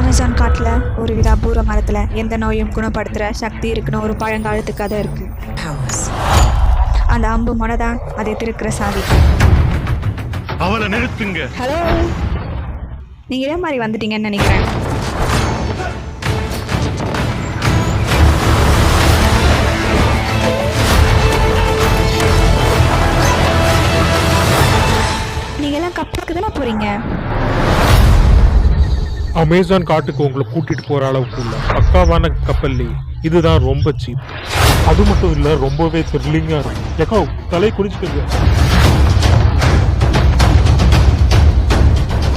Amazon காட்டில் ஒரு வித அபூர்வ மரத்தில் எந்த நோயும் குணப்படுத்துகிற சக்தி இருக்குன்னு ஒரு பழங்காலத்து கதை இருக்கு. அந்த அம்பு மொனைதான் அதை திருக்கிற சாதி. அவளை நிறுத்துங்க. ஹலோ, நீங்க இதே மாதிரி வந்துட்டீங்கன்னு நினைக்கிறேன். நீங்க எல்லாம் கப்பலுக்கு தானே போறீங்க? அமேசான் காட்டுக்கு உங்களை கூட்டிட்டு போற அளவுக்கு இல்ல, பக்காவான கப்பல்லே இதுதான் ரொம்ப சீப். அது மட்டும் இல்ல, ரொம்பவே த்ரில்லிங்கா இருக்கும். ஏக்கோ தலை குளிச்சுக்கோங்க,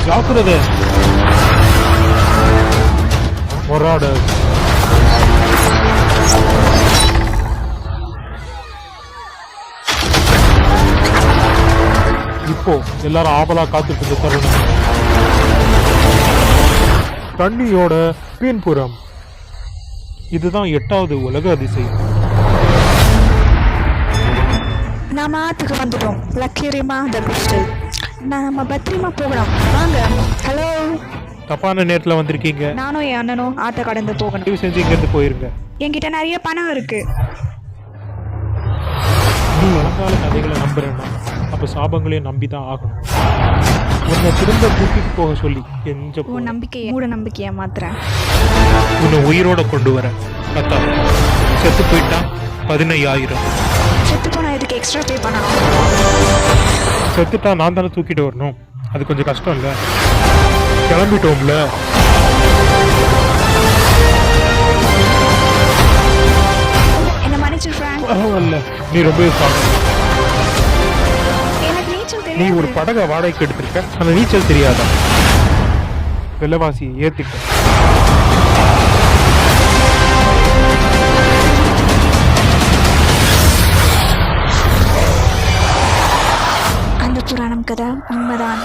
ஜாக்கிரதை. மொராட இப்போ எல்லாரும் ஆவலா காத்துட்டு இருக்க தருணம். தண்ணியோட பின்புறம் இதுதான் 8வது உலக அதிசயம். நாம ஆத்துக்கு வந்துட்டோம். லக்கிரிமா த கிறிஸ்டல். நம்ம பத்திரமா போகணும், வாங்க. ஹலோ, தப்பான நேரத்துல வந்திருக்கீங்க. நானும் என் அண்ணனும் ஆத்த கடந்து போகணும். தயவு செஞ்சு இங்க இருந்து போயிருங்க. என்கிட்ட நிறைய பணம் இருக்கு. நீ இளங்கால கதைகளை நம்புறேன்னா அப்ப சாபங்களையும் நம்பிதான் ஆகணும். உன்னை திரும்ப கூட்டிட்டு போக சொல்லி கெஞ்ச உன் நம்பிக்கையை மூட நம்பிக்கையை மாத்துறேன். உன்னை உயிரோட கொண்டு வர கத்தா. செத்து போயிட்டா 15,000. செத்து போனா இதுக்கு எக்ஸ்ட்ரா பே பண்ணணும். செத்துட்டா நான் தானே தூக்கிட்டு வரணும், அது கொஞ்சம் கஷ்டம் இல்லை. கிளம்பிட்டோம்ல. என்ன மன்னிச்சு ஃப்ராங்க். பரவாயில்ல, நீ ரொம்ப எனக்கு நீச்சல் நீ தெரியும். ஒரு படகை வாடகைக்கு எடுத்திருக்க, அந்த நீச்சல் தெரியாதா? விலைவாசியை ஏத்திட்ட. அந்த புராணம் கதை உண்மைதான்.